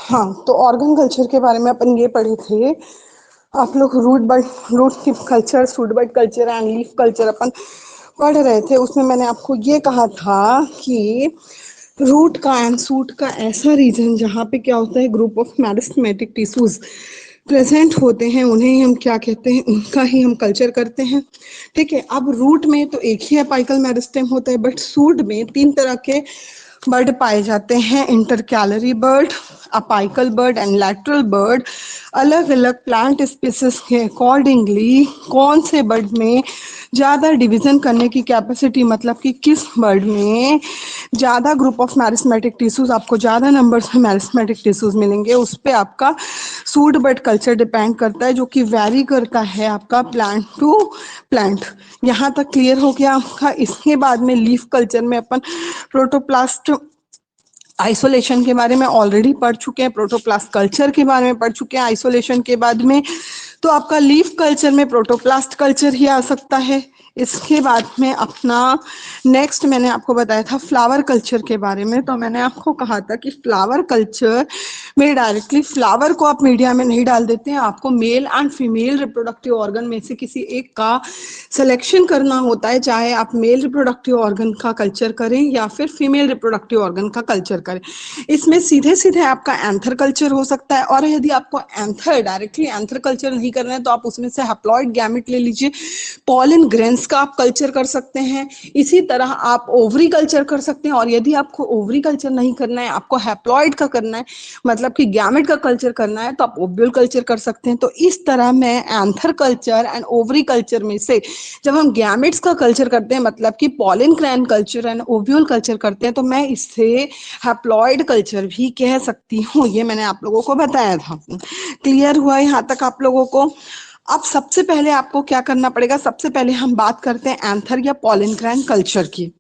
हाँ, तो organ culture के बारे में अपन ये पढ़े थे। आप लोग root tip culture, shoot bud culture and leaf culture अपन पढ़ रहे थे। उसमें मैंने आपको ये कहा था कि रूट का एंड शूट का ऐसा रीजन जहाँ पे क्या होता है, group of meristematic tissues present होते हैं, उन्हें ही हम क्या कहते हैं, उनका ही हम कल्चर करते हैं। ठीक है। अब रूट में तो एक ही अपाइकल मेरिस्टेम होता है, बट शूट में 3 तरह के बर्ड पाए जाते हैं, intercalary bird, apical bird and lateral bud. अलग अलग प्लांट स्पीसीज के अकॉर्डिंगली कौन से बर्ड में ज़्यादा डिवीजन करने की कैपेसिटी, मतलब कि किस बर्ड में ज़्यादा ग्रुप ऑफ मैरिस्मेटिक टिश्यूज, आपको ज़्यादा नंबर्स में मैरिस्मेटिक टिश्यूज मिलेंगे, उस पर आपका सूट बर्ड कल्चर डिपेंड करता है, जो कि वैरी करता है आपका प्लांट टू प्लांट। यहाँ तक क्लियर हो गया आपका। इसके बाद में लीफ कल्चर में अपन प्रोटोप्लास्ट आइसोलेशन के बारे में ऑलरेडी पढ़ चुके हैं, प्रोटोप्लास्ट कल्चर के बारे में पढ़ चुके हैं आइसोलेशन के बाद में। तो आपका लीफ कल्चर में प्रोटोप्लास्ट कल्चर ही आ सकता है। इसके बाद में अपना नेक्स्ट मैंने आपको बताया था फ्लावर कल्चर के बारे में। तो मैंने आपको कहा था कि फ्लावर कल्चर में डायरेक्टली फ्लावर को आप मीडिया में नहीं डाल देते हैं, आपको male and female reproductive organ में से किसी एक का सिलेक्शन करना होता है, चाहे आप मेल रिप्रोडक्टिव ऑर्गन का कल्चर करें या फिर फीमेल रिप्रोडक्टिव ऑर्गन का कल्चर करें। इसमें सीधे सीधे आपका एंथर कल्चर हो सकता है, और यदि आपको एंथर डायरेक्टली एंथर कल्चर नहीं करना है तो आप उसमें से हैप्लॉइड गैमेट ले लीजिए, पॉलन ग्रेन्स का आप कल्चर कर सकते हैं। इसी तरह आप ओवरी कल्चर कर सकते हैं, और यदि आपको ओवरी कल्चर नहीं करना है, आपको हैप्लॉइड का करना है, मतलब कि गैमेट का कल्चर करना है, तो आप ओव्यूल कल्चर कर सकते हैं। तो इस तरह मैं anther culture and ovary culture में से जब हम गैमेट्स का कल्चर करते हैं, मतलब कि pollen gran culture and ovule culture करते हैं, तो मैं इससे हैप्लॉइड कल्चर भी कह सकती हूँ। ये मैंने आप लोगों को बताया था। क्लियर हुआ यहाँ तक आप लोगों को? अब सबसे पहले आपको क्या करना पड़ेगा, सबसे पहले हम बात करते हैं एंथर या पॉलन ग्रैन कल्चर की।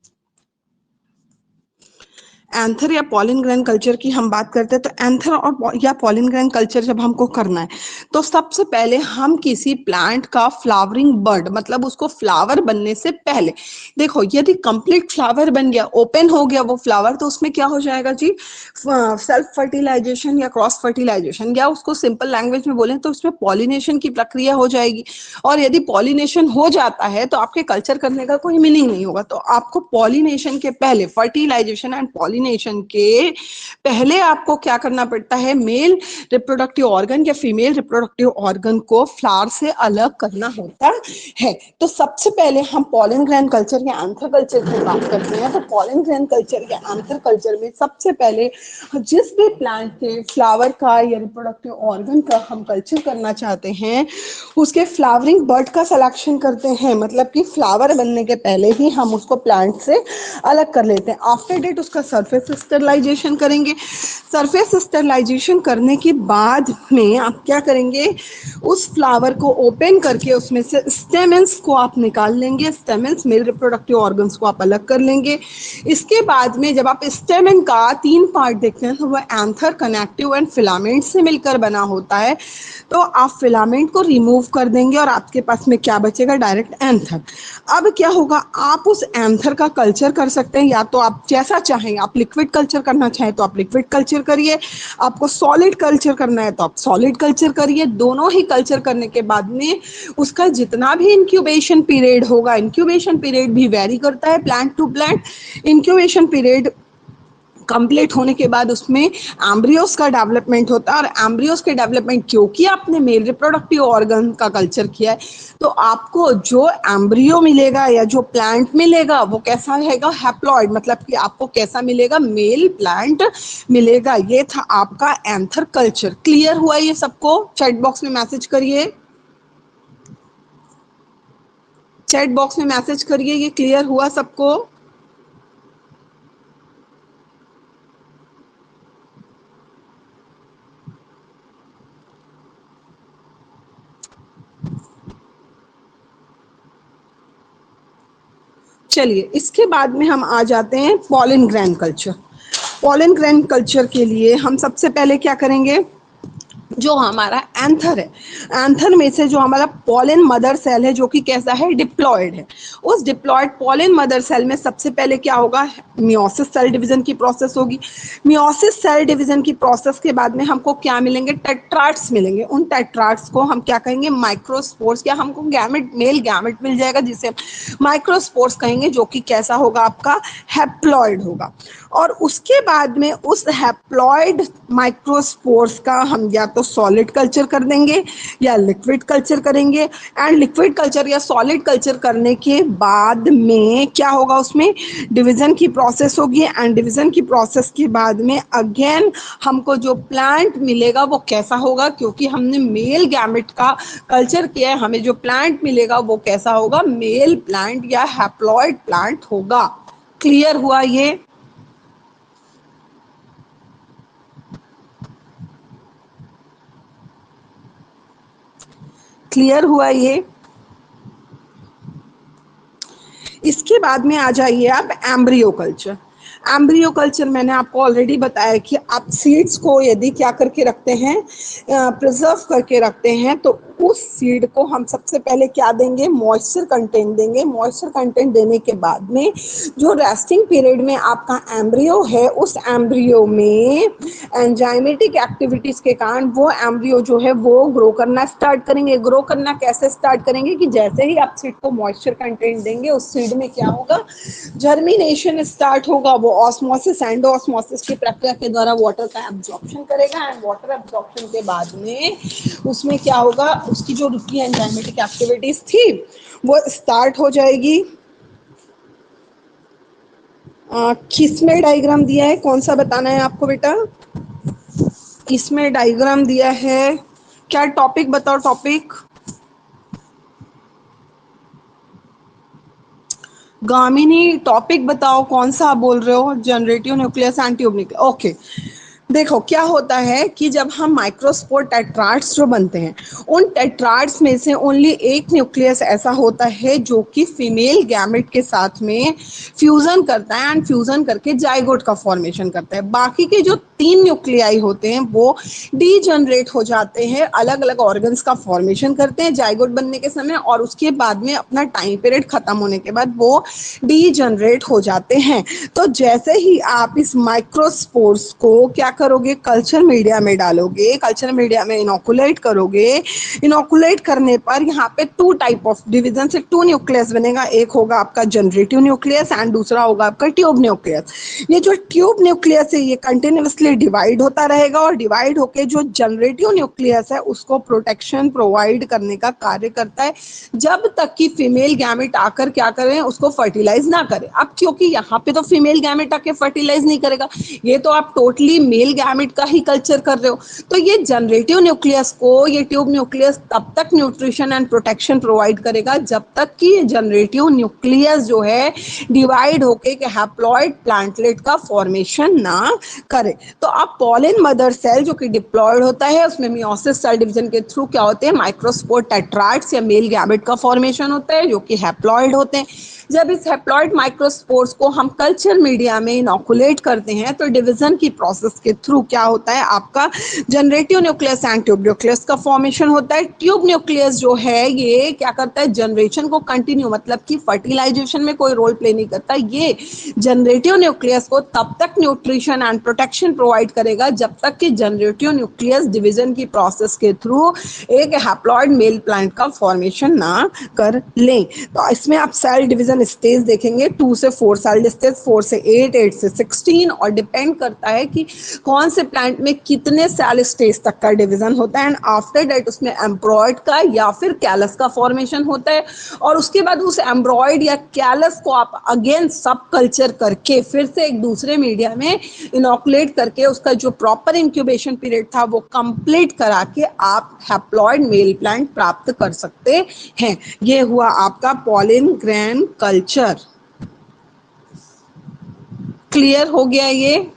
एंथर या पॉलन ग्रेन कल्चर की हम बात करते हैं, तो एंथर और या पॉलन ग्रेन कल्चर जब हमको करना है, तो सबसे पहले हम किसी प्लांट का फ्लावरिंग बर्ड, मतलब उसको फ्लावर बनने से पहले, देखो यदि कंप्लीट फ्लावर बन गया, ओपन हो गया वो फ्लावर, तो उसमें क्या हो जाएगा जी, सेल्फ फर्टिलाइजेशन या क्रॉस फर्टिलाइजेशन, या उसको सिंपल लैंग्वेज में बोलें तो उसमें पॉलिनेशन की प्रक्रिया हो जाएगी। और यदि पॉलिनेशन हो जाता है तो आपके कल्चर करने का कोई मीनिंग नहीं होगा। तो आपको पॉलिनेशन के पहले, फर्टिलाइजेशन एंड पॉलिनेशन के पहले आपको क्या करना पड़ता है, मेल रिप्रोडक्टिव ऑर्गन या फीमेल रिप्रोडक्टिव ऑर्गन को फ्लावर से अलग करना होता है। तो सबसे पहले हम पॉलन ग्रेन कल्चर या एंथर कल्चर की बात करते हैं। तो पॉलन ग्रेन कल्चर या एंथर कल्चर में सबसे पहले जिस भी प्लांट के फ्लावर का या रिप्रोडक्टिव ऑर्गन का हम कल्चर करना चाहते हैं, उसके फ्लावरिंग बर्ड का सिलेक्शन करते हैं, मतलब कि फ्लावर बनने के पहले ही हम उसको प्लांट से अलग कर लेते हैं। आफ्टर डेट उसका सरफेस स्टरलाइजेशन करेंगे। सरफेस स्टरलाइजेशन करने के बाद में आप क्या करेंगे, उस फ्लावर को ओपन करके उसमें से स्टेमेंस को आप निकाल लेंगे, स्टेमेंस मेल रिप्रोडक्टिव ऑर्गन्स को आप अलग कर लेंगे। इसके बाद में जब आप स्टेमेन का 3 पार्ट देखते हैं, तो वह एंथर, कनेक्टिव एंड फिलामेंट से मिलकर बना होता है। तो आप फिलामेंट को रिमूव कर देंगे और आपके पास में क्या बचेगा, डायरेक्ट एंथर। अब क्या होगा, आप उस एंथर का कल्चर कर सकते हैं, या तो आप जैसा चाहें, आप लिक्विड कल्चर करना चाहें तो आप लिक्विड कल्चर करिए, आपको सॉलिड कल्चर करना है तो आप सॉलिड कल्चर करिए। दोनों ही कल्चर करने के बाद में उसका जितना भी इंक्यूबेशन पीरियड होगा, इंक्यूबेशन पीरियड भी वेरी करता है plant to plant. Incubation period complete होने के बाद उसमें एम्ब्रियोस का डेवलपमेंट होता है, और एम्ब्रियोस के डेवलपमेंट, क्योंकि आपने मेल रिप्रोडक्टिव ऑर्गन का कल्चर किया है, तो आपको जो एम्ब्रियो मिलेगा या जो प्लांट मिलेगा वो कैसा रहेगा, हैप्लॉइड, मतलब कि आपको कैसा मिलेगा, मेल प्लांट मिलेगा। ये था आपका एंथर कल्चर। क्लियर हुआ ये सबको? चैट बॉक्स में मैसेज करिए, चैट बॉक्स में मैसेज करिए, ये क्लियर हुआ सबको? चलिए, इसके बाद में हम आ जाते हैं pollen grain culture. Pollen grain culture के लिए हम सबसे पहले क्या करेंगे, जो हमारा एंथर है, एंथर में से जो हमारा पॉलन मदर सेल है जो कि कैसा है, डिप्लॉयड है, उस डिप्लॉयड पॉलन मदर सेल में सबसे पहले क्या होगा, मियोसिस सेल डिवीजन की प्रोसेस होगी। मियोसिस सेल डिवीजन की प्रोसेस के बाद में हमको क्या मिलेंगे, टेट्राड्स मिलेंगे। उन टेट्राड्स को हम क्या कहेंगे, माइक्रोस्पोर्स, या हमको गैमेट, मेल गैमेट मिल जाएगा जिसे माइक्रोस्पोर्स कहेंगे, जो कि कैसा होगा, आपका हैप्लॉयड होगा। और उसके बाद में उस हैप्लॉयड माइक्रोस्पोर्स का हम या तो सॉलिड कल्चर कर देंगे या लिक्विड कल्चर करेंगे। एंड लिक्विड कल्चर या सॉलिड कल्चर करने के बाद में क्या होगा, उसमें डिवीजन की प्रोसेस होगी। एंड डिवीजन की प्रोसेस के बाद में अगेन हमको जो प्लांट मिलेगा वो कैसा होगा, क्योंकि हमने मेल गैमेट का कल्चर किया है, हमें जो प्लांट मिलेगा वो कैसा होगा, मेल प्लांट या हैप्लॉयड प्लांट होगा। क्लियर हुआ ये? क्लियर हुआ ये? इसके बाद में आ जाइए आप एम्ब्रियो कल्चर। एम्ब्रियो कल्चर मैंने आपको ऑलरेडी बताया कि आप सीड्स को यदि क्या करके रखते हैं, प्रिजर्व करके रखते हैं, तो उस सीड को हम सबसे पहले क्या देंगे, मॉइस्चर कंटेंट देंगे। मॉइस्चर कंटेंट देने के बाद में जो रेस्टिंग पीरियड में आपका एम्ब्रियो है, उस एम्ब्रियो में एंजाइमेटिक एक्टिविटीज के कारण वो एम्ब्रियो जो है वो ग्रो करना स्टार्ट करेंगे। ग्रो करना कैसे स्टार्ट करेंगे कि जैसे ही आप सीड को मॉइस्चर कंटेंट देंगे, उस सीड में क्या होगा, जर्मिनेशन स्टार्ट होगा। वो ऑस्मोसिस, एंडोऑस्मोसिस की प्रक्रिया के द्वारा वाटर का एब्जॉर्प्शन करेगा। एंड वाटर एब्जॉर्प्शन के बाद में उसमें क्या होगा, उसकी जो रुकी एंजाइमेटिक एक्टिविटीज थी वो स्टार्ट हो जाएगी। किसमें डायग्राम दिया है, कौन सा बताना है आपको बेटा? इसमें डायग्राम दिया है, क्या टॉपिक बताओ, टॉपिक। गामिनी टॉपिक बताओ, कौन सा आप बोल रहे हो, generative nucleus and tube nucleus. Okay, देखो क्या होता है कि जब हम माइक्रोस्पोर टेट्राड्स जो बनते हैं, उन टेट्राड्स में से ओनली एक न्यूक्लियस ऐसा होता है जो कि फीमेल गैमेट के साथ में फ्यूजन करता है एंड फ्यूजन करके जाइगोट का फॉर्मेशन करता है। बाकी के जो 3 न्यूक्लियाई होते हैं वो डीजनरेट हो जाते हैं, अलग अलग ऑर्गन्स का फॉर्मेशन करते हैं जाइगोट बनने के समय, और उसके बाद में अपना टाइम पीरियड खत्म होने के बाद वो डीजनरेट हो जाते हैं। तो जैसे ही आप इस माइक्रोस्पोर्स को क्या करोगे, कल्चर मीडिया में डालोगे, कल्चर मीडिया में इनोकुलेट करोगे, इनोकुलेट करने पर यहाँ पे 2 टाइप ऑफ डिवीजन से 2 न्यूक्लियस बनेगा। एक होगा आपका जनरेटिव न्यूक्लियस एंड दूसरा होगा आपका ट्यूब न्यूक्लियस। ये जो ट्यूब न्यूक्लियस है ये कंटिन्यूअसली डिवाइड होता रहेगा, और डिवाइड होके जो जनरेटिव न्यूक्लियस है उसको प्रोटेक्शन प्रोवाइड करने का कार्य करता है, जब तक कि फीमेल गैमेट आकर क्या करें, उसको फर्टिलाइज ना करे। अब क्योंकि यहाँ पे तो फीमेल गैमेट आके फर्टिलाइज नहीं करेगा, ये तो आप टोटली मेल गैमेट का ही कल्चर कर रहे हो, तो ये जनरेटिव न्यूक्लियस को, ये ट्यूब न्यूक्लियस तब तक न्यूट्रिशन एंड प्रोटेक्शन प्रोवाइड करेगा जब तक कि ये जनरेटिव न्यूक्लियस जो है डिवाइड होके के हैप्लॉइड प्लांटलेट का फॉर्मेशन ना करे। तो अब पॉलन मदर सेल जो कि डिप्लॉयड होता है, उसमें मियोसिस सेल डिवीजन के थ्रू क्या होते हैं, माइक्रोस्पोर टेट्राड्स या मेल गैमेट का फॉर्मेशन होता है जो कि हैप्लॉइड होते हैं। जब इस हैप्लॉइड माइक्रोस्पोर्स को हम कल्चर मीडिया में इनोकुलेट करते हैं तो डिवीजन की प्रोसेस के थ्रू क्या होता है, आपका generative nucleus and tube nucleus का फॉर्मेशन होता है। ट्यूब न्यूक्लियस जो है ये क्या करता है, जनरेशन को कंटिन्यू, मतलब कि फर्टिलाइजेशन में कोई रोल प्ले नहीं करता। ये जनरेटिव न्यूक्लियस को तब तक न्यूट्रिशन एंड प्रोटेक्शन प्रोवाइड करेगा जब तक कि जनरेटिव न्यूक्लियस डिवीजन की प्रोसेस के थ्रू एक हैप्लॉइड मेल प्लांट का फॉर्मेशन ना कर ले। तो इसमें आप सेल डिवीजन स्टेज देखेंगे, 2 से 4 सेल स्टेज, 4 से 8, 8 से 16, और डिपेंड करता है कि कौन से प्लांट में कितने सेल स्टेज तक का डिवीजन होता है। एंड आफ्टर दैट उसमें एम्ब्रॉयड का या फिर कैलस का फॉर्मेशन होता है, और उसके बाद उस एम्ब्रॉयड या कैलस को आप अगेन सब कल्चर करके फिर से एक दूसरे मीडिया में इनोकुलेट करके उसका जो प्रॉपर इंक्यूबेशन पीरियड था वो कंप्लीट करा के आप हैप्लॉइड मेल प्लांट प्राप्त कर सकते हैं। ये हुआ आपका पॉलन ग्रेन कल्चर। क्लियर हो गया ये?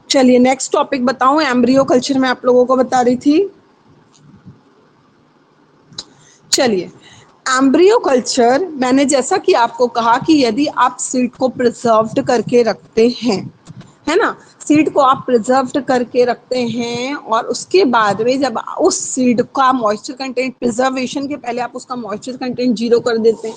चलिए नेक्स्ट टॉपिक बताऊं, एम्ब्रियो कल्चर में आप लोगों को बता रही थी। चलिए एम्ब्रियो कल्चर, मैंने जैसा कि आपको कहा कि यदि आप सीड को प्रिजर्व्ड करके रखते हैं, है ना, सीड को आप प्रिजर्व्ड करके रखते हैं और उसके बाद में जब उस सीड का मॉइस्चर कंटेंट, प्रिजर्वेशन के पहले आप उसका मॉइस्चर कंटेंट जीरो कर देते हैं,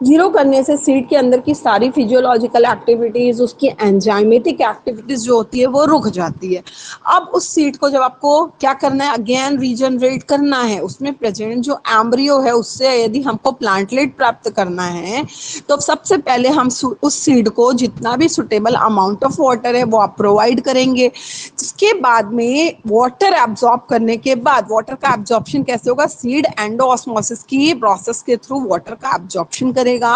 जीरो करने से सीड के अंदर की सारी फिजियोलॉजिकल एक्टिविटीज, उसकी एंजाइमेटिक एक्टिविटीज जो होती है वो रुक जाती है। अब उस सीड को जब आपको क्या करना है, अगेन रीजनरेट करना है, उसमें प्रेजेंट जो एम्ब्रियो है उससे यदि हमको प्लांटलेट प्राप्त करना है तो सबसे पहले हम उस सीड को जितना भी सुटेबल अमाउंट ऑफ वाटर है वो आप प्रोवाइड करेंगे। इसके बाद में वाटर एब्जॉर्ब करने के बाद, वाटर का एब्जॉर्प्शन कैसे होगा, सीड एंडोऑस्मोसिस की प्रोसेस के थ्रू वाटर का एब्जॉर्प्शन करेगा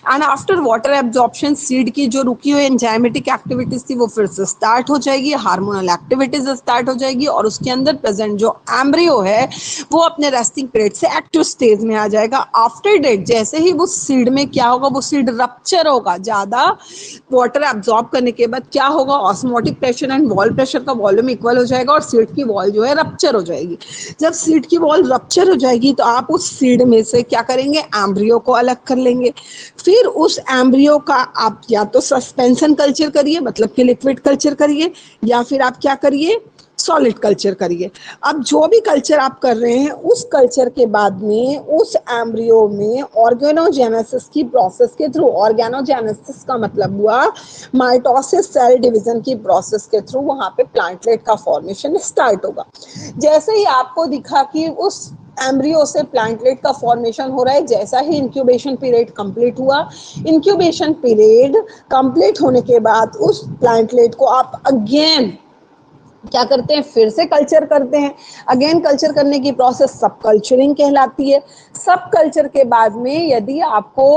and after water absorption seed की जो रुकी हुई एंजाइमेटिक एक्टिविटीज थी वो फिर से स्टार्ट हो जाएगी, हार्मोनल एक्टिविटीज स्टार्ट हो जाएगी और उसके अंदर प्रेजेंट जो एम्ब्रियो है वो अपने रेस्टिंग पीरियड से एक्टिव स्टेज में आ जाएगा। आफ्टर डेट जैसे ही वो सीड में क्या होगा, वो सीड रप्चर होगा, ज्यादा वाटर एब्जॉर्ब करने के बाद क्या होगा, osmotic pressure and wall pressure का वॉल्यूम इक्वल हो जाएगा और सीड की वॉल जो है रप्चर हो जाएगी। जब सीड की वॉल रप्चर हो जाएगी तो आप उस सीड में से क्या करेंगे, एम्ब्रियो को अलग कर लेंगे। फिर उस एम्ब्रियो का आप या तो सस्पेंशन कल्चर करिए, मतलब कि लिक्विड कल्चर करिए, या फिर आप क्या करिए, सॉलिड कल्चर करिए। अब जो भी कल्चर आप कर रहे हैं उस कल्चर के बाद में उस एम्ब्रियो में ऑर्गेनोजेनेसिस की प्रोसेस के थ्रू, ऑर्गेनोजेनेसिस का मतलब हुआ माइटोसिस सेल डिवीजन की प्रोसेस के थ्रू वहां पे प्लांटलेट का फॉर्मेशन स्टार्ट होगा। जैसे ही आपको दिखा कि उस एम्ब्रियो से प्लांटलेट का फॉर्मेशन हो रहा है, जैसा ही इंक्यूबेशन पीरियड कंप्लीट हुआ, इंक्यूबेशन पीरियड कंप्लीट होने के बाद उस प्लांटलेट को आप अगेन क्या करते हैं, फिर से कल्चर करते हैं। अगेन कल्चर करने की प्रोसेस सब कल्चरिंग कहलाती है। सब कल्चर के बाद में यदि आपको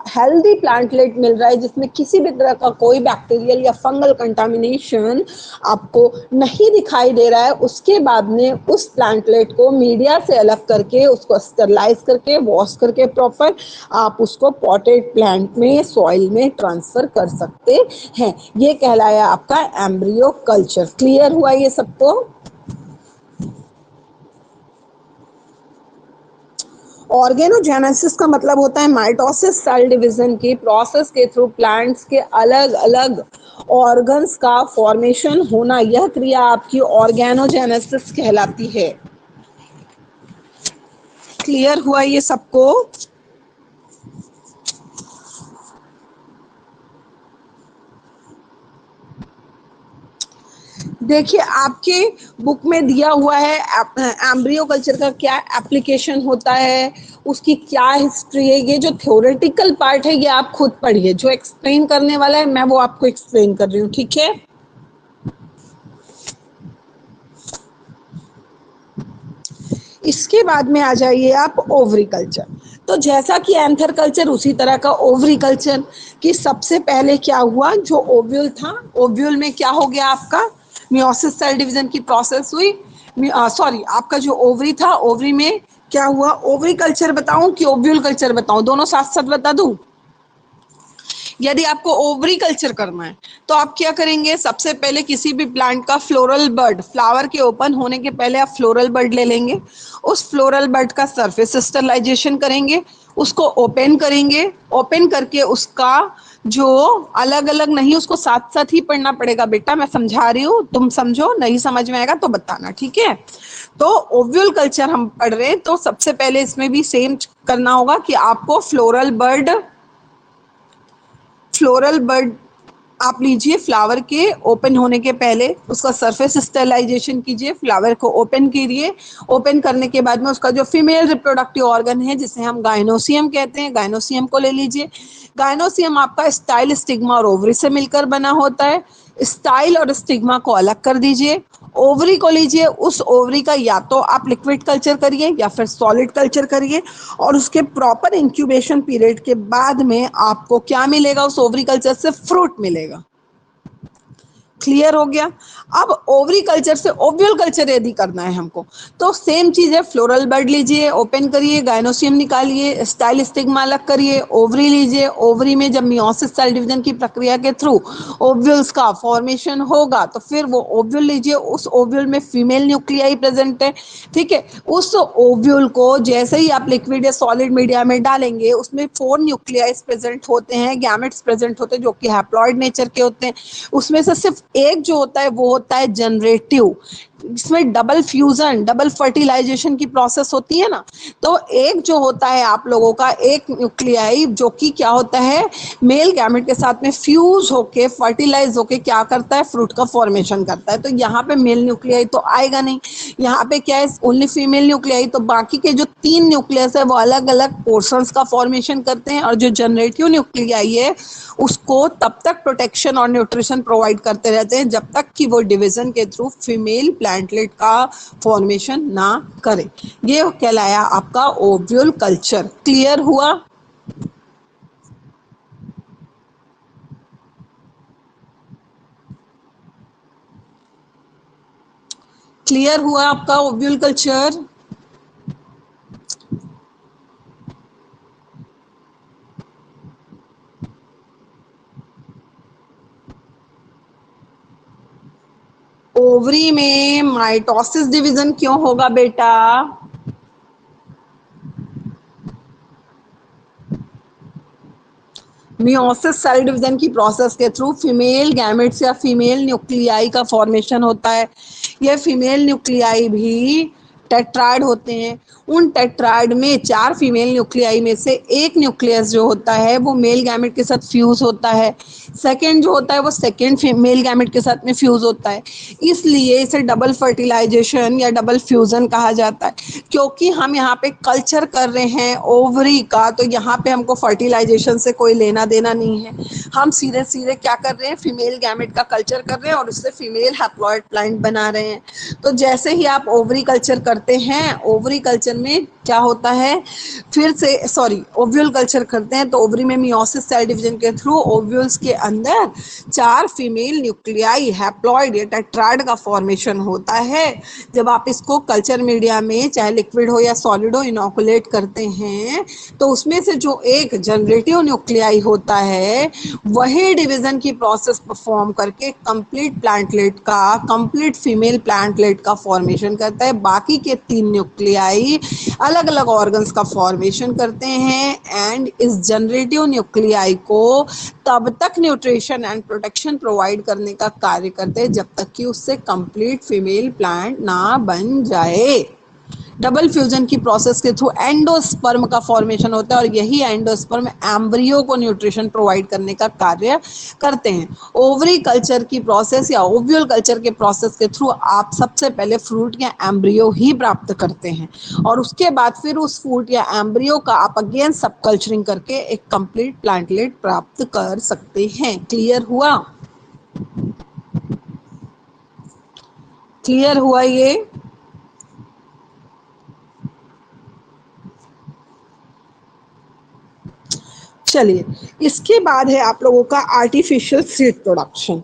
हेल्दी प्लांटलेट मिल रहा है जिसमें किसी भी तरह का कोई बैक्टीरियल या फंगल कंटामिनेशन आपको नहीं दिखाई दे रहा है, उसके बाद में उस प्लांटलेट को मीडिया से अलग करके उसको स्टरलाइज करके वॉश करके प्रॉपर आप उसको पॉटेड प्लांट में, सॉइल में ट्रांसफर कर सकते हैं। ये कहलाया आपका एम्ब्रियो कल्चर। क्लियर हुआ ये सबको? ऑर्गेनोजेनेसिस का मतलब होता है माइटोसिस सेल डिवीजन की प्रोसेस के थ्रू प्लांट्स के अलग अलग ऑर्गन्स का फॉर्मेशन होना, यह क्रिया आपकी ऑर्गेनोजेनेसिस कहलाती है। क्लियर हुआ ये सबको? देखिए आपके बुक में दिया हुआ है एम्ब्रियो कल्चर का क्या एप्लीकेशन होता है, उसकी क्या हिस्ट्री है। ये जो थ्योरेटिकल पार्ट है ये आप खुद पढ़िए, जो एक्सप्लेन करने वाला है मैं वो आपको एक्सप्लेन कर रही हूँ, ठीक है। इसके बाद में आ जाइए आप ओवरी कल्चर। तो जैसा कि एंथर कल्चर उसी तरह का ओवरी कल्चर कि सबसे पहले क्या हुआ, जो ओव्यूल था, ओव्यूल में क्या हो गया आपका, मियोसिस सेल डिवीजन की प्रोसेस हुई। सॉरी, आपका जो ओवरी था, ओवरी में क्या हुआ, ओवरी कल्चर बताऊं कि ओव्यूल कल्चर बताऊं, दोनों साथ साथ बता दूं? यदि आपको ओवरी कल्चर करना है तो आप क्या करेंगे, सबसे पहले किसी भी प्लांट का फ्लोरल बर्ड, फ्लावर के ओपन होने के पहले आप फ्लोरल बर्ड ले लेंगे, उस फ्लोरल बर्ड का सरफेस स्टरलाइजेशन करेंगे, उसको ओपन करेंगे, ओपन करके उसका जो अलग अलग नहीं, उसको साथ साथ ही पढ़ना पड़ेगा बेटा, मैं समझा रही हूँ, तुम समझो, नहीं समझ में आएगा तो बताना, ठीक है। तो ओव्यूल कल्चर हम पढ़ रहे हैं तो सबसे पहले इसमें भी सेम करना होगा कि आपको फ्लोरल बर्ड आप लीजिए, फ्लावर के ओपन होने के पहले उसका सरफेस स्टरलाइजेशन कीजिए, फ्लावर को ओपन कीजिए, ओपन करने के बाद में उसका जो फीमेल रिप्रोडक्टिव ऑर्गन है जिसे हम गायनोसियम कहते हैं, गायनोसियम को ले लीजिए। गायनोसियम आपका स्टाइल, स्टिग्मा और ओवरी से मिलकर बना होता है। स्टाइल और स्टिग्मा को अलग कर दीजिए, ओवरी को लीजिए, उस ओवरी का या तो आप लिक्विड कल्चर करिए या फिर सॉलिड कल्चर करिए और उसके प्रॉपर इंक्यूबेशन पीरियड के बाद में आपको क्या मिलेगा, उस ओवरी कल्चर से फ्रूट मिलेगा। क्लियर हो गया। अब ओवरी कल्चर से ओव्यूल कल्चर यदि करना है हमको, तो सेम चीज है, फ्लोरल बड लीजिए, ओपन करिए, गायनोसियम निकालिए, स्टाइल स्टिग्मा अलग करिए, ओवरी लीजिए, ओवरी में जब मियोसिस सेल डिवीजन की प्रक्रिया के थ्रू ओव्यूल्स का फॉर्मेशन होगा, तो फिर वो ओव्यूल लीजिए, उस ओव्यूल में फीमेल न्यूक्लियाई प्रेजेंट है, ठीक है। उस ओव्यूल को जैसे ही आप लिक्विड या सॉलिड मीडिया में डालेंगे, उसमें 4 न्यूक्लियाइज प्रेजेंट होते हैं, गैमेट्स प्रेजेंट होते हैं जो कि हैप्लॉइड नेचर के होते हैं। उसमें से सिर्फ एक जो होता है वो होता है जनरेटिव, इसमें डबल फ्यूजन, डबल फर्टिलाइजेशन की प्रोसेस होती है ना। तो एक जो होता है आप लोगों का एक न्यूक्लियाई जो कि क्या होता है, मेल गैमेट के साथ में फ्यूज होके फर्टिलाइज होके क्या करता है, फ्रूट का फॉर्मेशन करता है। तो यहाँ पे मेल न्यूक्लियाई तो आएगा नहीं, यहाँ पे क्या है, ओनली फीमेल न्यूक्लियाई। तो बाकी के जो 3 न्यूक्लियस है वो अलग अलग पोर्शंस का फॉर्मेशन करते हैं, और जो जनरेटिव न्यूक्लियाई है उसको तब तक प्रोटेक्शन और न्यूट्रिशन प्रोवाइड करते रहते हैं जब तक कि वो डिवीजन के थ्रू फीमेल प्लांटलेट का फॉर्मेशन ना करे। ये कहलाया आपका ओव्यूल कल्चर। क्लियर हुआ? क्लियर हुआ आपका ओव्यूल कल्चर? ओवरी में माइटोसिस डिवीजन क्यों होगा बेटा? मियोसिस सेल डिवीजन की प्रोसेस के थ्रू फीमेल गैमेट्स या फीमेल न्यूक्लियाई का फॉर्मेशन होता है। ये फीमेल न्यूक्लियाई भी टेट्राइड होते हैं। उन टेट्राइड में 4 फीमेल न्यूक्लियाई में से एक न्यूक्लियस जो होता है वो मेल गैमेट के साथ फ्यूज होता है, सेकेंड जो होता है वो सेकेंड मेल गैमेट के साथ में फ्यूज होता है। इसलिए इसे डबल फर्टिलाइजेशन या डबल फ्यूजन कहा जाता है। क्योंकि हम यहाँ पे कल्चर कर रहे हैं ओवरी का, तो यहाँ पे हमको फर्टिलाइजेशन से कोई लेना देना नहीं है। हम सीधे सीधे क्या कर रहे हैं, फीमेल गैमेट का कल्चर कर रहे हैं और उससे फीमेल हैप्लॉइड प्लांट बना रहे हैं। तो जैसे ही आप ओवरी कल्चर करते हैं, ओवरी कल्चर में क्या होता है, फिर से सॉरी ओव्यूल कल्चर करते हैं, तो ओवरी में मियोसिस सेल डिवीजन के थ्रू ओव्यूल्स के अंदर 4 फीमेल न्यूक्लियाई हैप्लॉइड या टेट्राइड का फॉर्मेशन होता है। जब आप इसको कल्चर मीडिया में चाहे लिक्विड हो या सॉलिड हो इनोकुलेट करते हैं, तो उसमें से जो एक जनरेटिव न्यूक्लियाई होता है वही डिवीजन की प्रोसेस परफॉर्म करके कंप्लीट प्लांटलेट का, कंप्लीट फीमेल प्लांटलेट का फॉर्मेशन करता है। बाकी के 3 न्यूक्लियाई अलग अलग ऑर्गन्स का फॉर्मेशन करते हैं एंड इस जनरेटिव न्यूक्लियाई को तब तक न्यूट्रिशन एंड प्रोटेक्शन प्रोवाइड करने का कार्य करते हैं जब तक कि उससे कंप्लीट फीमेल प्लांट ना बन जाए। डबल फ्यूजन की प्रोसेस के थ्रू एंडोस्पर्म का फॉर्मेशन होता है और यही एंडोस्पर्म एम्ब्रियो को न्यूट्रिशन प्रोवाइड करने का कार्य करते हैं। ओवरी कल्चर की प्रोसेस या ओव्यूल कल्चर के प्रोसेस के थ्रू आप सबसे पहले फ्रूट या एम्ब्रियो ही प्राप्त करते हैं और उसके बाद फिर उस फ्रूट या एम्ब्रियो का आप अगेन सब कल्चरिंग करके एक कंप्लीट प्लांटलेट प्राप्त कर सकते हैं। क्लियर हुआ? क्लियर हुआ ये? चलिए, इसके बाद है आप लोगों का artificial seed production.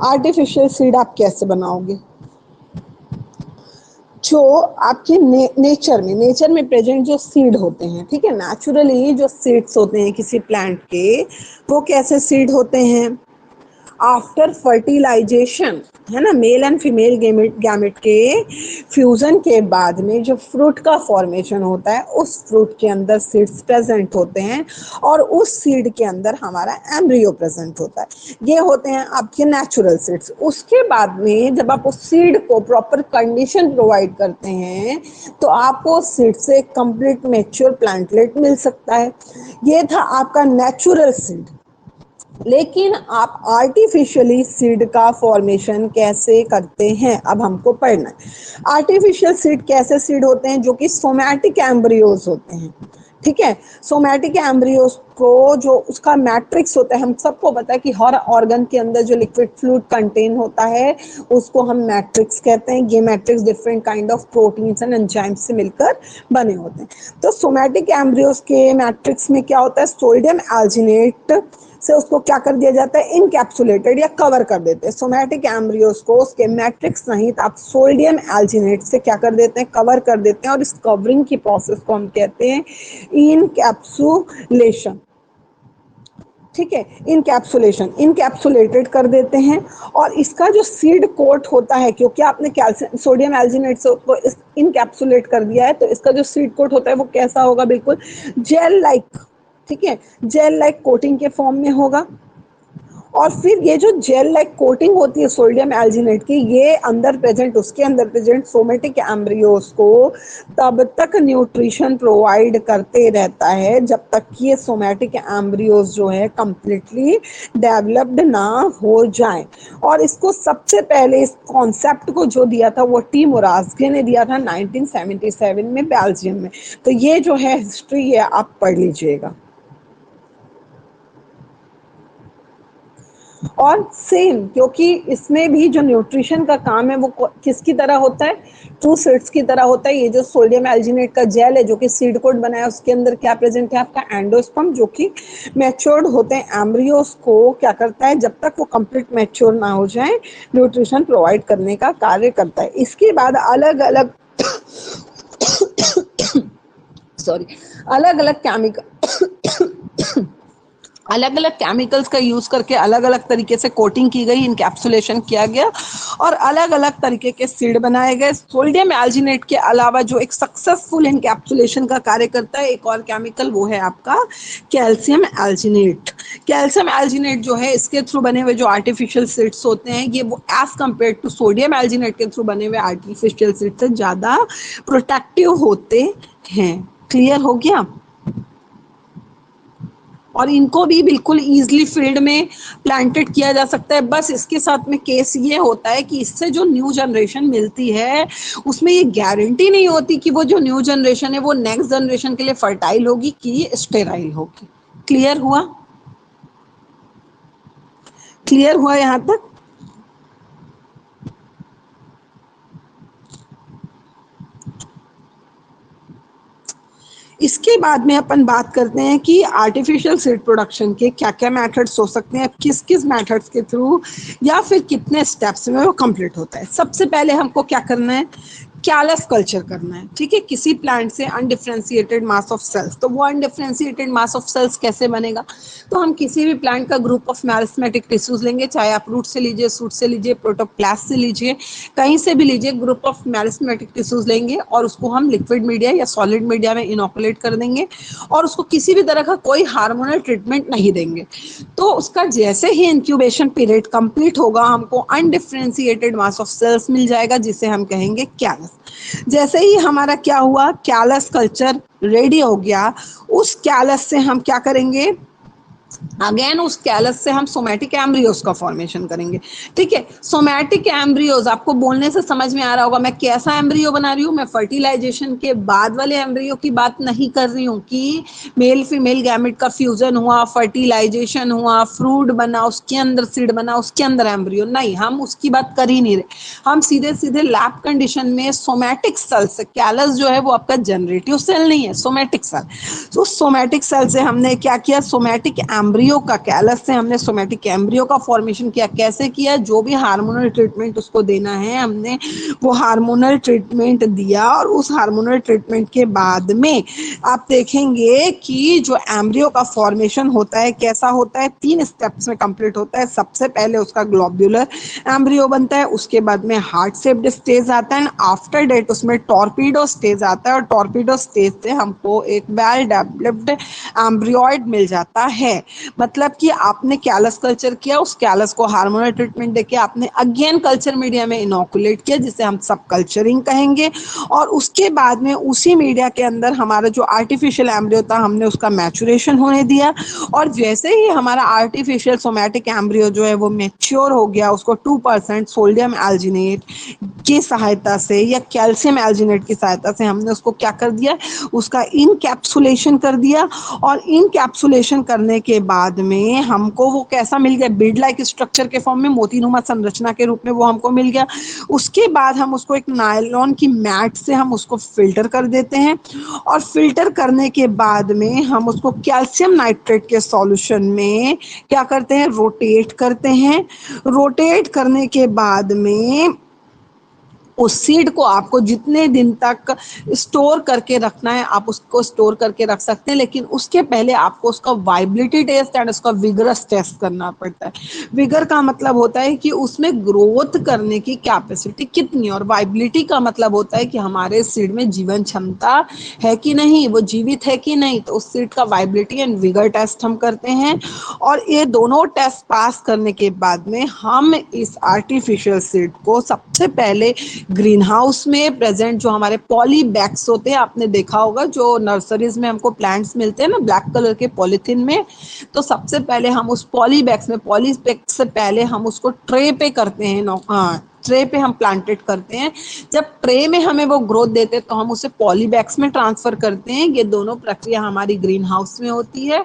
Artificial seed आप कैसे बनाओगे? जो आपके नेचर में प्रेजेंट जो सीड होते हैं, ठीक है, नेचुरली जो सीड्स होते हैं किसी प्लांट के, वो कैसे सीड होते हैं? आफ्टर फर्टिलाइजेशन, है ना, मेल एंड फीमेल गैमेट के फ्यूजन के बाद में जो फ्रूट का फॉर्मेशन होता है उस फ्रूट के अंदर सीड्स प्रेजेंट होते हैं और उस सीड के अंदर हमारा एम्ब्रियो प्रेजेंट होता है। ये होते हैं आपके नेचुरल सीड्स। उसके बाद में जब आप उस सीड को प्रॉपर कंडीशन प्रोवाइड करते हैं तो आपको सीड से कंप्लीट मैच्योर प्लांटलेट मिल सकता है। ये था आपका नेचुरल सीड। लेकिन आप आर्टिफिशियली सीड का फॉर्मेशन कैसे करते हैं, अब हमको पढ़ना है। आर्टिफिशियल सीड कैसे सीड होते हैं? जो कि सोमैटिक एम्ब्रियोज होते हैं, ठीक है। सोमैटिक एम्ब्रियोज को जो उसका मैट्रिक्स होता है, हम सबको पता है कि हर ऑर्गन के अंदर जो लिक्विड फ्लूइड कंटेन होता है उसको हम मैट्रिक्स कहते हैं। ये matrix different kind of proteins and enzymes से मिलकर बने होते हैं। तो सोमैटिक एम्ब्रियोज के मैट्रिक्स में क्या होता है? सोडियम एल्जिनेट, से उसको क्या कर दिया जाता है, इनकैप्सुलेटेड या कवर कर देते हैं। सोमैटिक एम्ब्रियोज को उसके मैट्रिक्स सहित आप सोडियम एल्जिनेट से क्या कर देते हैं, कवर कर देते हैं, और इस कवरिंग की प्रोसेस को हम कहते हैं इनकैप्सुलेशन। ठीक है, इनकैप्सुलेशन, इनकैप्सुलेटेड कर देते हैं। और इसका जो सीड कोट होता है, क्योंकि आपने कैल्शियम सोडियम एल्जिनेट से उसको इनकैप्सुलेट कर दिया है, तो इसका जो सीड कोट होता है वो कैसा होगा, बिल्कुल जेल लाइक। ठीक है, जेल लाइक कोटिंग के फॉर्म में होगा। और फिर ये जो जेल लाइक कोटिंग होती है सोडियम एल्जिनेट की, ये अंदर प्रेजेंट, उसके अंदर प्रेजेंट सोमेटिक एम्ब्रियोज को तब तक न्यूट्रिशन प्रोवाइड करते रहता है जब तक कि ये सोमेटिक एम्ब्रियोज जो है कंप्लीटली डेवलप्ड ना हो जाए। और इसको सबसे पहले इस कॉन्सेप्ट को जो दिया था वो टी मोरास्गे ने दिया था 1977 में बेल्जियम में। तो ये जो है हिस्ट्री है, आप पढ़ लीजिएगा। और सेम, क्योंकि इसमें भी जो न्यूट्रिशन का काम है वो किसकी तरह होता है, टू सीड्स की तरह होता है। ये जो सोडियम एल्जिनेट का जेल है जो कि सीड कोट बनाया, उसके अंदर क्या प्रेजेंट है, आपका एंडोस्पर्म, जो कि मैच्योर्ड होते हैं एम्ब्रियोस को क्या करता है, जब तक वो कंप्लीट मैच्योर ना हो जाए न्यूट्रिशन प्रोवाइड करने का कार्य करता है। इसके बाद अलग अलग सॉरी, अलग अलग केमिकल अलग अलग केमिकल्स का यूज करके अलग अलग तरीके से कोटिंग की गई, इनकैप्सुलेशन किया गया, और अलग अलग तरीके के सीड बनाए गए। सोडियम एल्जिनेट के अलावा जो एक सक्सेसफुल इनकैप्सुलेशन का कार्य करता है एक और केमिकल, वो है आपका कैल्शियम एल्जिनेट। कैल्शियम एल्जिनेट जो है, इसके थ्रू बने हुए जो आर्टिफिशियल सीड्स होते हैं, ये वो as compare to sodium alginate के थ्रू बने हुए आर्टिफिशियल सीड से ज़्यादा प्रोटेक्टिव होते हैं। क्लियर हो गया? और इनको भी बिल्कुल ईजिली फील्ड में प्लांटेड किया जा सकता है। बस इसके साथ में केस ये होता है कि इससे जो न्यू जनरेशन मिलती है उसमें ये गारंटी नहीं होती कि वो जो न्यू जनरेशन है वो नेक्स्ट जनरेशन के लिए फर्टाइल होगी कि स्टेराइल होगी। क्लियर हुआ? क्लियर हुआ यहाँ तक? इसके बाद में अपन बात करते हैं कि आर्टिफिशियल सीड प्रोडक्शन के क्या क्या मेथड्स हो सकते हैं, किस किस मेथड्स के थ्रू या फिर कितने स्टेप्स में वो कंप्लीट होता है। सबसे पहले हमको क्या करना है, कैलस कल्चर करना है। ठीक है, किसी प्लांट से अनडिफ्रेंशिएटेड मास ऑफ सेल्स। तो वो अनडिफ्रेंशिएटेड मास ऑफ सेल्स कैसे बनेगा, तो हम किसी भी प्लांट का ग्रुप ऑफ मैरिस्मेटिक टिश्यूज लेंगे, चाहे आप रूट से लीजिए, सूट से लीजिए, प्रोटोप्लास्ट से लीजिए, कहीं से भी लीजिए, ग्रुप ऑफ मैरिस्मेटिक टिश्यूज लेंगे और उसको हम लिक्विड मीडिया या सॉलिड मीडिया में इनोकुलेट कर देंगे और उसको किसी भी तरह का कोई हार्मोनल ट्रीटमेंट नहीं देंगे। तो उसका जैसे ही इंक्यूबेशन पीरियड कंप्लीट होगा, हमको अनडिफ्रेंशिएटेड मास ऑफ सेल्स मिल जाएगा जिसे हम कहेंगे कैलस। जैसे ही हमारा क्या हुआ, कैलस कल्चर रेडी हो गया, उस कैलस से हम क्या करेंगे, अगेन उस कैलस से हम सोमैटिक एम्ब्रियोज का फॉर्मेशन करेंगे। ठीक है, सोमैटिक एम्ब्रियोज आपको बोलने से समझ में आ रहा होगा मैं कैसा एम्ब्रियो बना रही हूँ। मैं फर्टिलाइजेशन के बाद वाले एम्ब्रियो की बात नहीं कर रही हूँ कि मेल फीमेल गैमेट का फ्यूजन हुआ, फर्टिलाइजेशन हुआ, फ्रूट बना, उसके अंदर सीड बना, उसके अंदर एम्ब्रियो, नहीं, हम उसकी बात कर ही नहीं रहे। हम सीधे सीधे लैब कंडीशन में सोमैटिक सेल से, कैलस जो है वो आपका जनरेटिव सेल नहीं है, सोमैटिक सेल। तो सोमैटिक सेल से हमने क्या किया, सोमैटिक एम्ब्रियो का, कैलस से हमने सोमैटिक एम्ब्रियो का फॉर्मेशन किया। कैसे किया, जो भी हार्मोनल ट्रीटमेंट उसको देना है हमने वो हार्मोनल ट्रीटमेंट दिया, और उस हार्मोनल ट्रीटमेंट के बाद में आप देखेंगे कि जो एम्ब्रियो का फॉर्मेशन होता है कैसा होता है, 3 स्टेप्स में कंप्लीट होता है। सबसे पहले उसका ग्लोब्यूलर एम्ब्रियो बनता है, उसके बाद में हार्ट शेप्ड स्टेज आता है, आफ्टर डेट उसमें टॉर्पीडो स्टेज आता है, और टॉर्पीडो स्टेज से हमको एक वेल डेवलप्ड एम्ब्रियोइड मिल जाता है। मतलब कि आपने कैलस कल्चर किया, उस कैलस को हार्मोनल ट्रीटमेंट देके आपने अगेन कल्चर मीडिया में इनोकुलेट किया, जिसे हम सब कल्चरिंग कहेंगे, और उसके बाद में उसी मीडिया के अंदर हमारा जो आर्टिफिशियल एम्ब्रियो था हमने उसका मैचुरेशन होने दिया, और जैसे ही हमारा आर्टिफिशियल सोमैटिक एम्ब्रियो जो है वो मैच्योर हो गया, उसको 2% सोडियम एल्जिनेट की सहायता से या कैल्शियम एल्जिनेट की सहायता से हमने उसको क्या कर दिया, उसका इनकैप्सुलेशन कर दिया, और इनकैप्सुलेशन करने के के बाद में हमको वो कैसा मिल गया, बीड लाइक स्ट्रक्चर के फॉर्म में, मोतीनुमा संरचना के रूप में वो हमको मिल गया। उसके बाद हम उसको एक नायलॉन की मैट से हम उसको फिल्टर कर देते हैं, और फिल्टर करने के बाद में हम उसको कैल्शियम नाइट्रेट के सॉल्यूशन में क्या करते हैं, रोटेट करते हैं। रोटेट करने के बाद में उस सीड को आपको जितने दिन तक स्टोर करके रखना है आप उसको स्टोर करके रख सकते हैं, लेकिन उसके पहले आपको उसका वाइबिलिटी टेस्ट एंड उसका विगरस टेस्ट करना पड़ता है। विगर का मतलब होता है कि उसमें ग्रोथ करने की कैपेसिटी कितनी है, और वाइबिलिटी का मतलब होता है कि हमारे सीड में जीवन क्षमता है कि नहीं, वो जीवित है कि नहीं। तो उस सीड का वाइबिलिटी एंड विगर टेस्ट हम करते हैं, और ये दोनों टेस्ट पास करने के बाद में हम इस आर्टिफिशियल सीड को सबसे पहले ग्रीन हाउस में प्रेजेंट जो हमारे पॉली बैग्स होते हैं, आपने देखा होगा जो नर्सरीज में हमको प्लांट्स मिलते हैं ना ब्लैक कलर के पॉलीथीन में, तो सबसे पहले हम उस पॉली बैग्स में, पॉली बैग्स से पहले हम उसको ट्रे पे करते हैं, ट्रे पे हम प्लांटेड करते हैं। जब ट्रे में हमें वो ग्रोथ देते हैं तो हम उसे पॉली बैग्स में ट्रांसफर करते हैं। ये दोनों प्रक्रिया हमारी ग्रीन हाउस में होती है।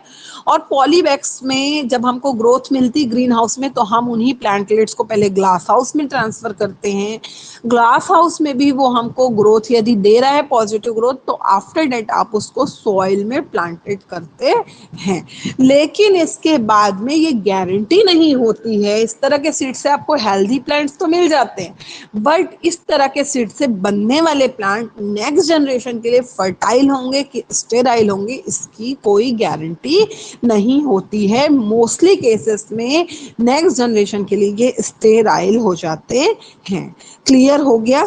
और पॉली बैग्स में जब हमको ग्रोथ मिलती ग्रीन हाउस में, तो हम उन्हीं प्लांटलेट्स को पहले ग्लास हाउस में ट्रांसफर करते हैं। ग्लास हाउस में भी वो हमको ग्रोथ यदि दे रहा है पॉजिटिव ग्रोथ, तो आफ्टर डेट आप उसको सॉइल में प्लांटेड करते हैं। लेकिन इसके बाद में ये गारंटी नहीं होती है, इस तरह के सीड से आपको हेल्दी प्लांट्स तो मिल जाते हैं, बट इस तरह के सीड से बनने वाले प्लांट नेक्स्ट जनरेशन के लिए फर्टाइल होंगे कि स्टेराइल होंगे, इसकी कोई गारंटी नहीं होती है। मोस्टली केसेस में नेक्स्ट जनरेशन के लिए ये स्टेराइल हो जाते हैं। क्लियर हो गया?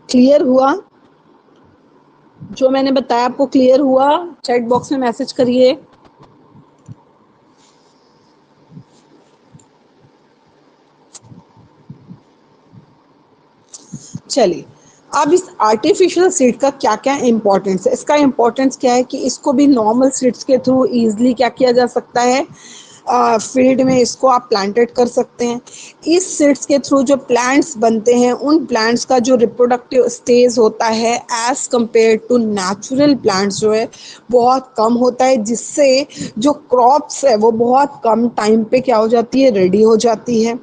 क्लियर हुआ? जो मैंने बताया आपको क्लियर हुआ? चैट बॉक्स में मैसेज करिए। चलिए, अब इस आर्टिफिशियल सीड का क्या क्या इंपॉर्टेंस है। इसका इंपॉर्टेंस क्या है कि इसको भी नॉर्मल सीड्स के थ्रू इजीली क्या किया जा सकता है, फील्ड में इसको आप प्लांटेड कर सकते हैं। इस सीड्स के थ्रू जो प्लांट्स बनते हैं उन प्लांट्स का जो रिप्रोडक्टिव स्टेज होता है as compare to natural plants जो है बहुत कम होता है, जिससे जो क्रॉप्स है वो बहुत कम टाइम पे क्या हो जाती है, रेडी हो जाती है।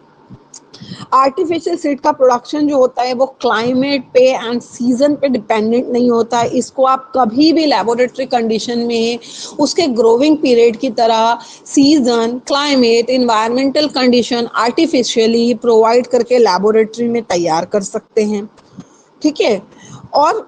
आर्टिफिशियल सीड का प्रोडक्शन जो होता है वो क्लाइमेट पे एंड सीजन पे डिपेंडेंट नहीं होता है। इसको आप कभी भी लेबोरेटरी कंडीशन में उसके ग्रोइंग पीरियड की तरह season, climate, environmental condition artificially provide करके लेबोरेटरी में तैयार कर सकते हैं। ठीक है, और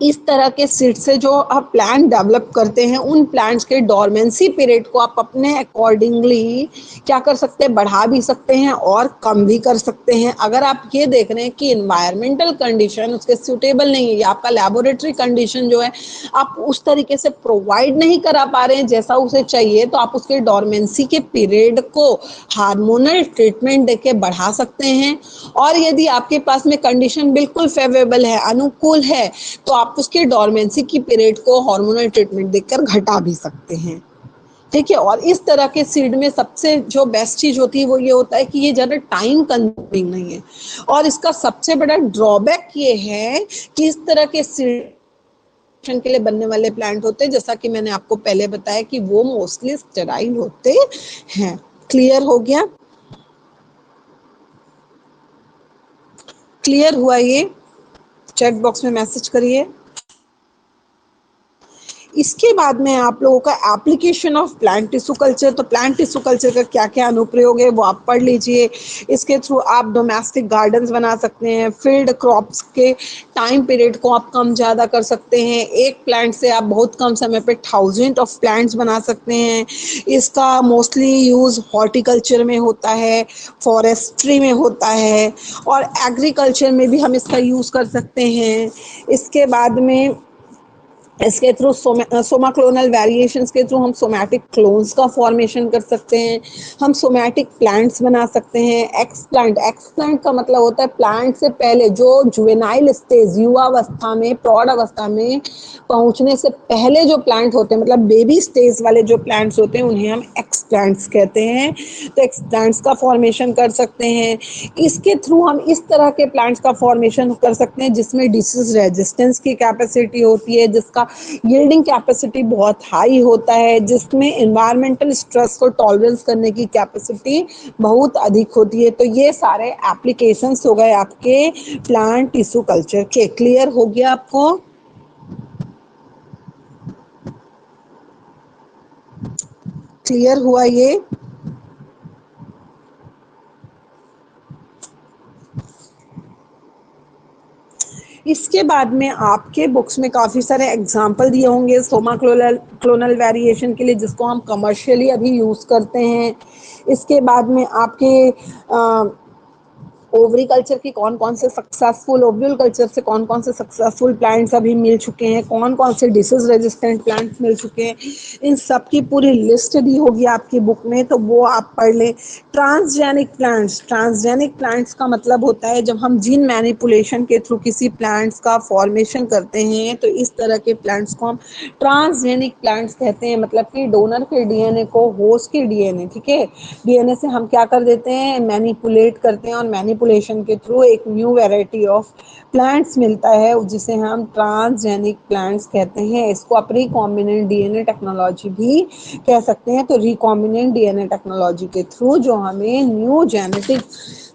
इस तरह के सीड से जो आप प्लांट डेवलप करते हैं उन प्लांट्स के डोरमेंसी पीरियड को आप अपने अकॉर्डिंगली क्या कर सकते हैं, बढ़ा भी सकते हैं और कम भी कर सकते हैं। अगर आप ये देख रहे हैं कि इन्वायरमेंटल कंडीशन उसके सूटेबल नहीं है या आपका लेबोरेटरी कंडीशन जो है आप उस तरीके से प्रोवाइड नहीं करा पा रहे हैं जैसा उसे चाहिए, तो आप उसके डोरमेंसी के पीरियड को हार्मोनल ट्रीटमेंट देके बढ़ा सकते हैं। और यदि आपके पास में कंडीशन बिल्कुल फेवरेबल है, अनुकूल है, तो आप उसके डोरमेंसी की पीरियड को हार्मोनल ट्रीटमेंट देकर घटा भी सकते हैं। ठीक है, और इस तरह के सीड में सबसे जो बेस्ट चीज होती है वो ये होता है कि ये ज़्यादा टाइम कंज्यूमिंग नहीं है। और इसका सबसे बड़ा ड्रॉबैक ये है कि इस तरह के सीड के लिए बनने वाले प्लांट होते हैं, जैसा कि मैंने आपको पहले बताया कि वो मोस्टली स्टेराइल होते हैं। क्लियर हो गया? क्लियर हुआ? ये चैट बॉक्स में मैसेज करिए। इसके बाद में आप लोगों का application of plant tissue culture, तो प्लांट टिश्यू कल्चर का क्या क्या अनुप्रयोग है वो आप पढ़ लीजिए। इसके थ्रू आप डोमेस्टिक गार्डन्स बना सकते हैं, फील्ड क्रॉप्स के टाइम पीरियड को आप कम ज़्यादा कर सकते हैं, एक प्लांट से आप बहुत कम समय पे 1000 ऑफ प्लांट्स बना सकते हैं। इसका मोस्टली यूज़ हॉर्टिकल्चर में होता है, फॉरेस्ट्री में होता है, और एग्रीकल्चर में भी हम इसका यूज़ कर सकते हैं। इसके बाद में इसके थ्रू सोमा क्लोनल वेरिएशंस के थ्रू हम सोमैटिक क्लोन्स का फॉर्मेशन कर सकते हैं, हम सोमैटिक प्लांट्स बना सकते हैं। एक्स प्लांट का मतलब होता है प्लांट से पहले जो जुवेनाइल स्टेज, युवावस्था में, प्रौढ़ अवस्था में पहुंचने से पहले जो प्लांट होते हैं, मतलब बेबी स्टेज वाले जो प्लांट्स होते हैं, उन्हें हम एक्स प्लांट्स कहते हैं। तो एक्स प्लांट्स का फॉर्मेशन कर सकते हैं। इसके थ्रू हम इस तरह के प्लांट्स का फॉर्मेशन कर सकते हैं जिसमें डिसीज रेजिस्टेंस की कैपेसिटी होती है, जिसका यील्डिंग कैपेसिटी बहुत हाई होता है, जिसमें एनवायरमेंटल स्ट्रेस को टॉलरेंस करने की कैपेसिटी बहुत अधिक होती है। तो ये सारे एप्लीकेशंस हो गए आपके प्लांट टिश्यू कल्चर के। क्लियर हो गया आपको? क्लियर हुआ ये? इसके बाद में आपके बुक्स में काफ़ी सारे एग्जाम्पल दिए होंगे सोमा क्लोनल वेरिएशन के लिए, जिसको हम कमर्शियली अभी यूज़ करते हैं। इसके बाद में आपके ओवरी कल्चर की कौन कौन से सक्सेसफुल, ओव्यूल कल्चर से कौन कौन से सक्सेसफुल प्लांट्स अभी मिल चुके हैं, कौन कौन से डिसीज रेजिस्टेंट प्लांट्स मिल चुके हैं, इन सब की पूरी लिस्ट दी होगी आपकी बुक में, तो वो आप पढ़ लें। ट्रांसजेनिक प्लांट्स का मतलब होता है जब हम जीन मैनिपुलेशन के थ्रू किसी प्लांट्स का फॉर्मेशन करते हैं, तो इस तरह के प्लांट्स को हम ट्रांसजेनिक प्लांट्स कहते हैं। मतलब कि डोनर के डीएनए को होस्ट के डीएनए, ठीक है, डीएनए से हम क्या कर देते हैं, मैनिपुलेट करते हैं, और मैनिपुलेशन के थ्रू एक न्यू वैरायटी ऑफ प्लांट्स मिलता है जिसे हम ट्रांसजेनिक प्लांट्स कहते हैं। इसको आप रिकॉम्बिनेंट डीएनए टेक्नोलॉजी भी कह सकते हैं। तो रिकॉम्बिनेंट डीएनए टेक्नोलॉजी के थ्रू जो हमें न्यू जेनेटिक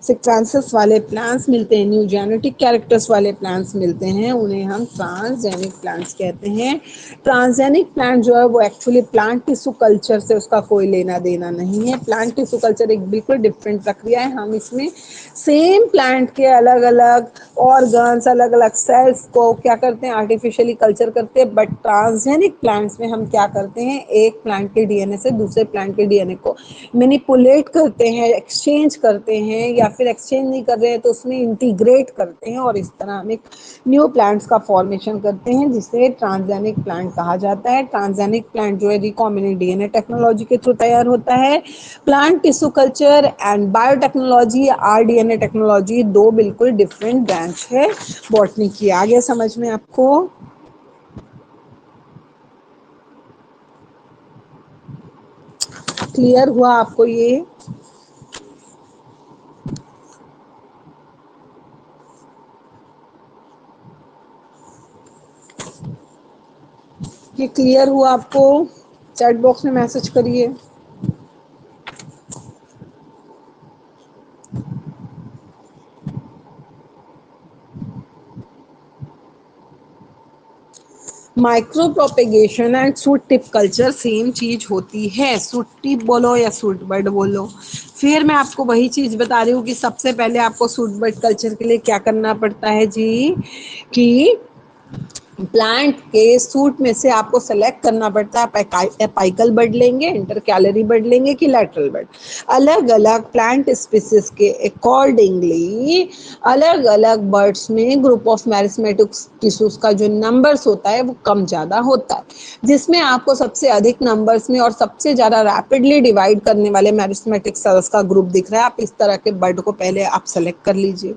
सीक्वेंसेस वाले प्लांट्स मिलते हैं, न्यू जेनेटिक कैरेक्टर्स वाले प्लांट्स मिलते हैं, उन्हें हम ट्रांसजेनिक प्लांट्स कहते हैं। ट्रांसजेनिक प्लांट जो है वो एक्चुअली प्लांट टिश्यू कल्चर से उसका कोई लेना देना नहीं है। प्लांट टिश्यू कल्चर एक बिल्कुल डिफरेंट प्रक्रिया है। हम इसमें सेम प्लांट के अलग अलग ऑर्गन्स, अलग अलग सेल्स को क्या करते हैं, आर्टिफिशियली कल्चर करते हैं। बट ट्रांसजेनिक प्लांट्स में हम क्या करते हैं, एक प्लांट के डीएनए से दूसरे प्लांट के डीएनए को मैनिपुलेट करते हैं, एक्सचेंज करते हैं, या फिर एक्सचेंज नहीं कर रहे हैं तो उसमें इंटीग्रेट करते हैं, और इस तरह हम एक न्यू प्लांट्स का फॉर्मेशन करते हैं जिसे ट्रांसजेनिक प्लांट कहा जाता है। ट्रांसजेनिक प्लांट जो है रिकॉम्बिनेंट डीएनए टेक्नोलॉजी के थ्रू तैयार होता है। Plant tissue culture and biotechnology, rDNA technology, दो बिल्कुल डिफरेंट ब्रांच है बॉटनी की। आगे समझ में आपको? क्लियर हुआ आपको ये? ये क्लियर हुआ आपको? चैट बॉक्स में मैसेज करिए। Micro propagation and suit tip culture same चीज होती है। सूट टिप बोलो या सूट बर्ड बोलो, फिर मैं आपको वही चीज बता रही हूँ कि सबसे पहले आपको सूट बर्ड कल्चर के लिए क्या करना पड़ता है जी, कि प्लांट के सूट में से आपको सेलेक्ट करना पड़ता है एपाइकल बर्ड लेंगे, इंटरकैलरी बर्ड लेंगे कि लैटरल बर्ड। अलग अलग प्लांट स्पीसीज के अकॉर्डिंगली अलग अलग बर्ड्स में ग्रुप ऑफ मैरिस्मेटिक टिश्यूज का जो नंबर्स होता है वो कम ज़्यादा होता है, जिसमें आपको सबसे अधिक नंबर्स में और सबसे ज़्यादा रैपिडली डिवाइड करने वाले मैरिस्मेटिक सेल्स का ग्रुप दिख रहा है। आप इस तरह के बर्ड को पहले आप सेलेक्ट कर लीजिए।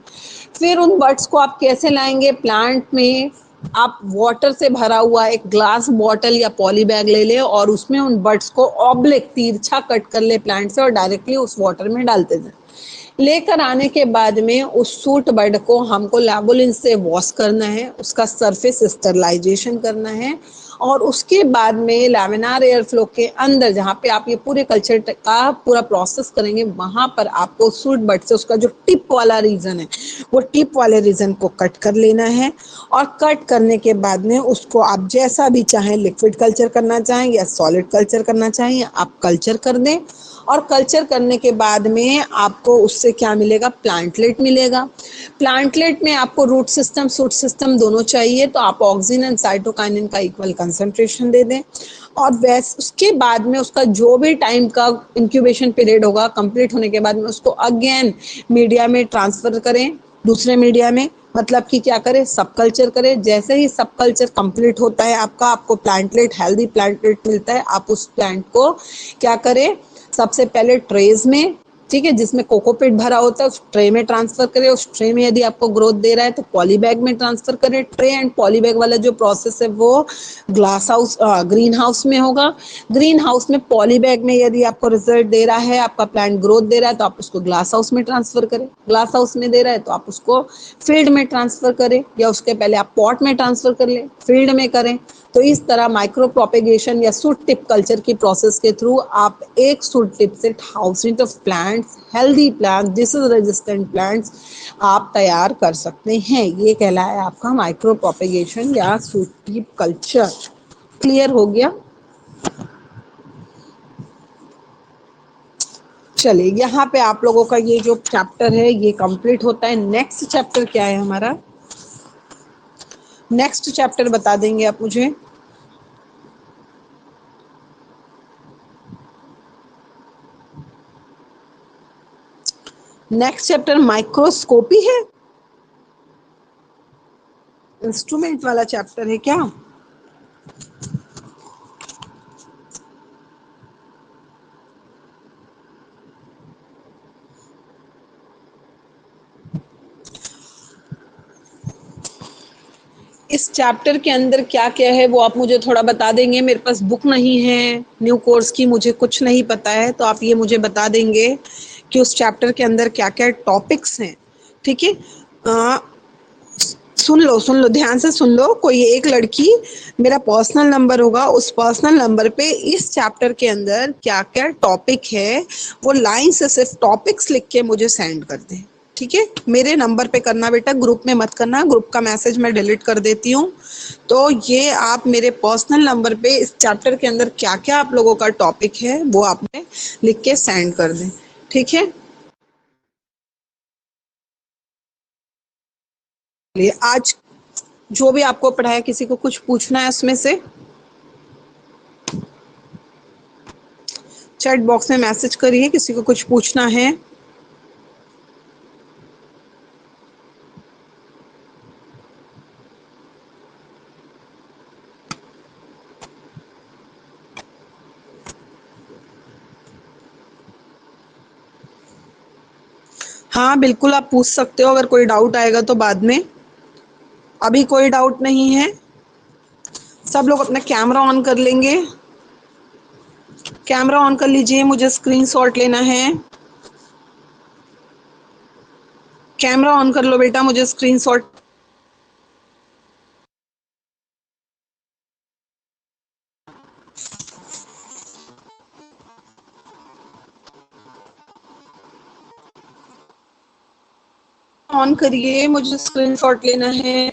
फिर उन बर्ड्स को आप कैसे लाएंगे, प्लांट में आप वाटर से भरा हुआ एक ग्लास बॉटल या पॉली बैग ले ले और उसमें उन बर्ड्स को ऑब्लिक तिरछा कट कर ले प्लांट से और डायरेक्टली उस वाटर में डालते जाए। लेकर आने के बाद में उस सूट बर्ड को हमको लैबोलिन से वॉश करना है, उसका सरफेस स्टरलाइजेशन करना है, और उसके बाद में लैमिनार एयर फ्लो के अंदर जहाँ पे आप ये पूरे कल्चर का पूरा प्रोसेस करेंगे, वहाँ पर आपको सूट बर्ड से उसका जो टिप वाला रीजन है वो टिप वाले रीजन को कट कर लेना है। और कट करने के बाद में उसको आप जैसा भी चाहें, लिक्विड कल्चर करना चाहें या सॉलिड कल्चर करना चाहें, आप कल्चर कर दें। और कल्चर करने के बाद में आपको उससे क्या मिलेगा, प्लांटलेट मिलेगा। प्लांटलेट में आपको रूट सिस्टम सूट सिस्टम दोनों चाहिए, तो आप ऑक्सिन एंड साइटोकाइनिन का इक्वल कंसंट्रेशन दे दें। और वैसे उसके बाद में उसका जो भी टाइम का इंक्यूबेशन पीरियड होगा, कंप्लीट होने के बाद में उसको अगेन मीडिया में ट्रांसफर करें। दूसरे मीडिया में, मतलब कि क्या करे, सब कल्चर करे। जैसे ही सब कल्चर कंप्लीट होता है आपका, आपको प्लांटलेट, हेल्दी प्लांटलेट मिलता है, आप उस प्लांट को क्या करे, सबसे पहले ट्रेज में, ठीक है, जिसमें कोकोपीट भरा होता है, उस ट्रे में ट्रांसफर करें। उस ट्रे में यदि आपको ग्रोथ दे रहा है तो पॉली बैग में ट्रांसफर करें। ट्रे एंड पॉली बैग वाला जो प्रोसेस है वो ग्लास हाउस, ग्रीन हाउस में होगा। ग्रीन हाउस में पॉली बैग में यदि आपको रिजल्ट दे रहा है, आपका प्लांट ग्रोथ दे रहा है, तो आप उसको ग्लास हाउस में ट्रांसफर करें। ग्लास हाउस में दे रहा है तो आप उसको फील्ड में ट्रांसफर करें, या उसके पहले आप पॉट में ट्रांसफर कर लें, फील्ड में करें। तो इस तरह माइक्रो प्रोपेगेशन या सूट टिप कल्चर की प्रोसेस के थ्रू आप एक सूट टिप से thousand of plants, healthy plants, disease resistant plants आप तैयार कर सकते हैं। ये कहलाया आपका माइक्रो प्रोपेगेशन या सूट टिप कल्चर। क्लियर हो गया? चलिए, यहाँ पे आप लोगों का ये जो चैप्टर है ये कंप्लीट होता है। नेक्स्ट चैप्टर क्या है हमारा? नेक्स्ट चैप्टर बता देंगे आप मुझे? नेक्स्ट चैप्टर माइक्रोस्कोपी है, इंस्ट्रूमेंट वाला चैप्टर है क्या? इस चैप्टर के अंदर क्या क्या है वो आप मुझे थोड़ा बता देंगे? मेरे पास बुक नहीं है न्यू कोर्स की, मुझे कुछ नहीं पता है, तो आप ये मुझे बता देंगे कि उस चैप्टर के अंदर क्या क्या टॉपिक्स हैं। ठीक है, सुन लो ध्यान से सुन लो। कोई एक लड़की, मेरा पर्सनल नंबर होगा, उस पर्सनल नंबर पे इस चैप्टर के अंदर क्या क्या टॉपिक है वो लाइन से सिर्फ टॉपिक्स लिख के मुझे सेंड कर दे। ठीक है, मेरे नंबर पे करना बेटा, ग्रुप में मत करना, ग्रुप का मैसेज मैं डिलीट कर देती हूँ। तो ये आप मेरे पर्सनल नंबर पे इस चैप्टर के अंदर क्या क्या आप लोगों का टॉपिक है वो आपने लिख के सेंड कर दें। ठीक है, आज जो भी आपको पढ़ाया, किसी को कुछ पूछना है उसमें से? चैट बॉक्स में मैसेज करिए, किसी को कुछ पूछना है। हाँ बिल्कुल, आप पूछ सकते हो अगर कोई डाउट आएगा तो बाद में। अभी कोई डाउट नहीं है। सब लोग अपना कैमरा ऑन कर लेंगे। कैमरा ऑन कर लीजिए, मुझे स्क्रीनशॉट लेना है। कैमरा ऑन कर लो बेटा, मुझे स्क्रीनशॉट ऑन करिए, मुझे स्क्रीनशॉट लेना है।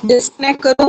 डिस्कनेक्ट करो।